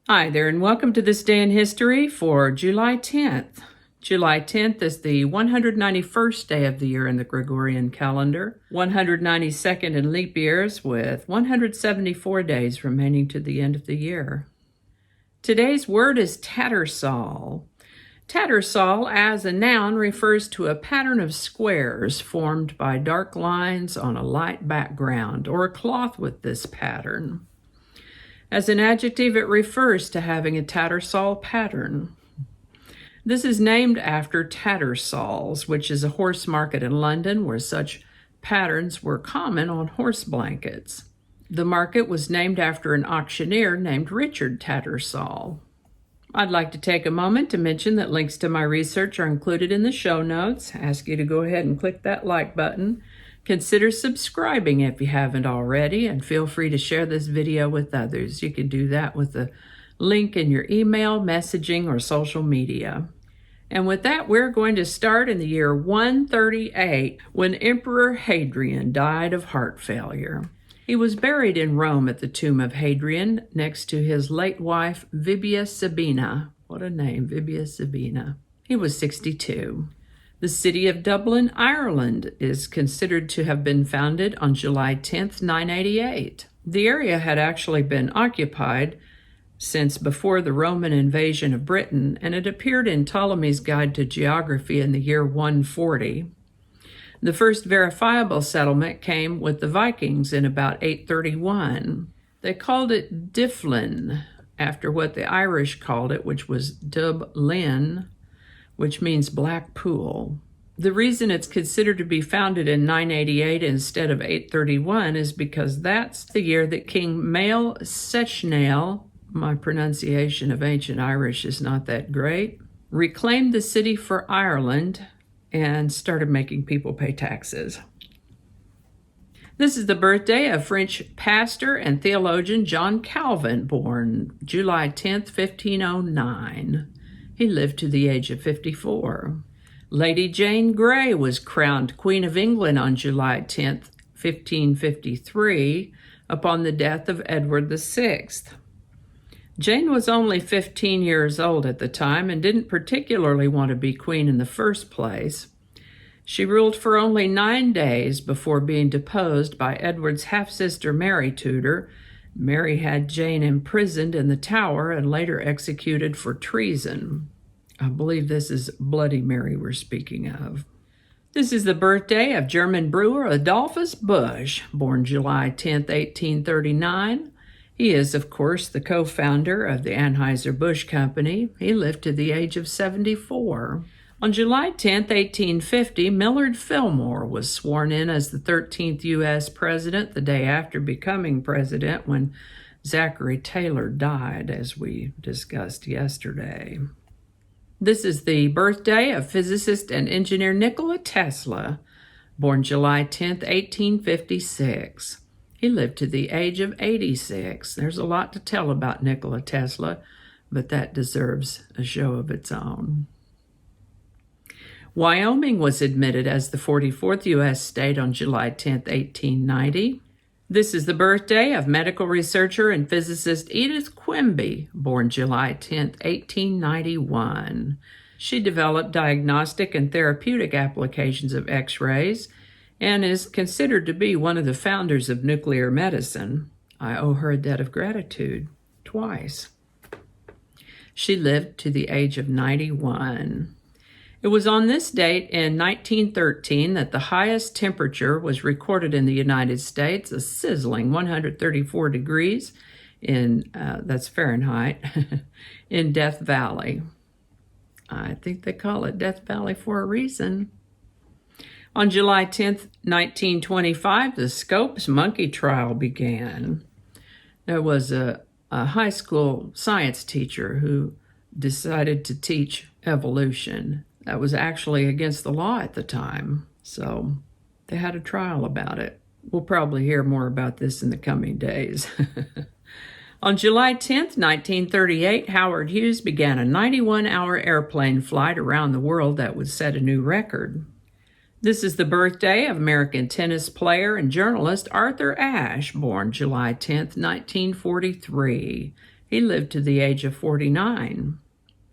Hi there, and welcome to this day in history for July 10th. July 10th is the 191st day of the year in the Gregorian calendar, 192nd in leap years, with 174 days remaining to the end of the year. Today's word is Tattersall. Tattersall, as a noun, refers to a pattern of squares formed by dark lines on a light background, or a cloth with this pattern. As an adjective, it refers to having a Tattersall pattern. This is named after Tattersall's, which is a horse market in London where such patterns were common on horse blankets. The market was named after an auctioneer named Richard Tattersall. I'd like to take a moment to mention that links to my research are included in the show notes. I ask you to go ahead and click that like button. Consider subscribing if you haven't already, and feel free to share this video with others. You can do that with the link in your email, messaging, or social media. And with that, we're going to start in the year 138, when Emperor Hadrian died of heart failure. He was buried in Rome at the tomb of Hadrian next to his late wife, Vibia Sabina. What a name, Vibia Sabina. He was 62. The city of Dublin, Ireland, is considered to have been founded on July 10th, 988. The area had actually been occupied since before the Roman invasion of Britain, and it appeared in Ptolemy's Guide to Geography in the year 140. The first verifiable settlement came with the Vikings in about 831. They called it Dublin, after what the Irish called it, which was Dublin, which means black pool. The reason it's considered to be founded in 988 instead of 831 is because that's the year that King Mael Sechnaill, my pronunciation of ancient Irish is not that great, reclaimed the city for Ireland and started making people pay taxes. This is the birthday of French pastor and theologian John Calvin, born July 10th, 1509. He lived to the age of 54. Lady Jane Grey was crowned Queen of England on July 10th, 1553, upon the death of Edward VI. Jane was only 15 years old at the time and didn't particularly want to be queen in the first place. She ruled for only 9 days before being deposed by Edward's half-sister Mary Tudor. Mary had Jane imprisoned in the Tower and later executed for treason. I believe this is Bloody Mary we're speaking of. This is the birthday of German brewer Adolphus Busch, born July 10, 1839. He is, of course, the co-founder of the Anheuser-Busch Company. He lived to the age of 74. On July 10, 1850, Millard Fillmore was sworn in as the 13th U.S. president the day after becoming president, when Zachary Taylor died, as we discussed yesterday. This is the birthday of physicist and engineer Nikola Tesla, born July 10, 1856. He lived to the age of 86. There's a lot to tell about Nikola Tesla, but that deserves a show of its own. Wyoming was admitted as the 44th U.S. state on July 10, 1890. This is the birthday of medical researcher and physicist Edith Quimby, born July 10, 1891. She developed diagnostic and therapeutic applications of X-rays and is considered to be one of the founders of nuclear medicine. I owe her a debt of gratitude twice. She lived to the age of 91. It was on this date in 1913 that the highest temperature was recorded in the United States, a sizzling 134 degrees that's Fahrenheit, in Death Valley. I think they call it Death Valley for a reason. On July 10th, 1925, the Scopes monkey trial began. There was a high school science teacher who decided to teach evolution. That was actually against the law at the time, so they had a trial about it. We'll probably hear more about this in the coming days. On July 10th, 1938, Howard Hughes began a 91-hour airplane flight around the world that would set a new record. This is the birthday of American tennis player and journalist Arthur Ashe, born July 10th, 1943. He lived to the age of 49.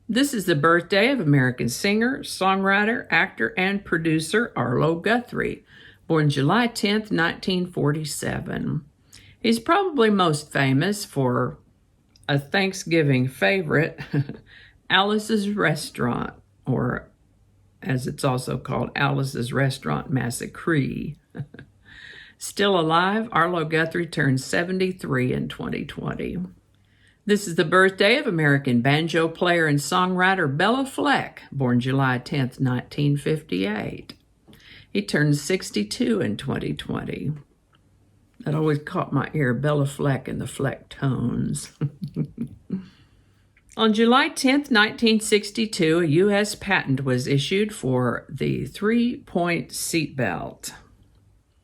This is the birthday of American singer, songwriter, actor, and producer Arlo Guthrie, born July 10th, 1947. He's probably most famous for a Thanksgiving favorite, Alice's Restaurant, or as it's also called, Alice's Restaurant Massacre. Still alive, Arlo Guthrie turned 73 in 2020. This is the birthday of American banjo player and songwriter Béla Fleck, born July 10th, 1958. He turned 62 in 2020. That always caught my ear, Béla Fleck and the Fleck tones. On July 10th, 1962, a U.S. patent was issued for the 3-point seatbelt.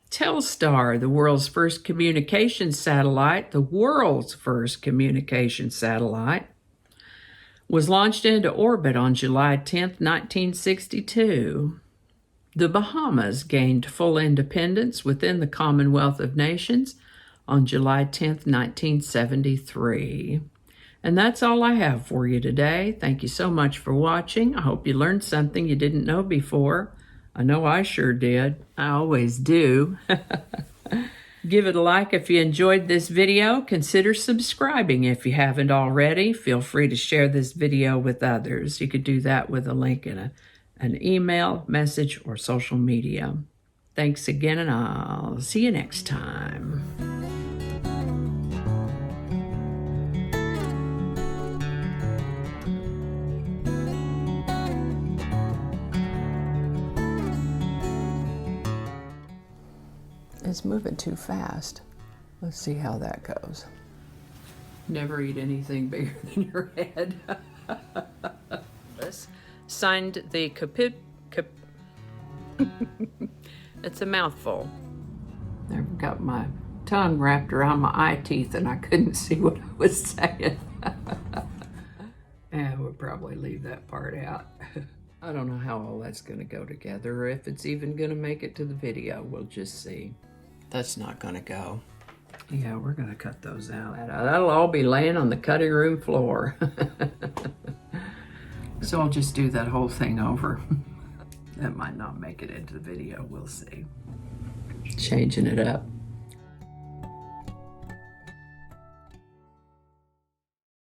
Telstar, the world's first communication satellite, was launched into orbit on July 10th, 1962. The Bahamas gained full independence within the Commonwealth of Nations on July 10th, 1973. And that's all I have for you today. Thank you so much for watching. I hope you learned something you didn't know before. I know I sure did. I always do. Give it a like if you enjoyed this video. Consider subscribing if you haven't already. Feel free to share this video with others. You could do that with a link in an email, message, or social media. Thanks again, and I'll see you next time. It's moving too fast. Let's see how that goes. Never eat anything bigger than your head. Signed the It's a mouthful. I've got my tongue wrapped around my eye teeth and I couldn't see what I was saying. We'll probably leave that part out. I don't know how all that's going to go together, or if it's even going to make it to the video. We'll just see. That's not going to go. Yeah, we're going to cut those out. That'll all be laying on the cutting room floor. So I'll just do that whole thing over. That might not make it into the video. We'll see. Changing it up.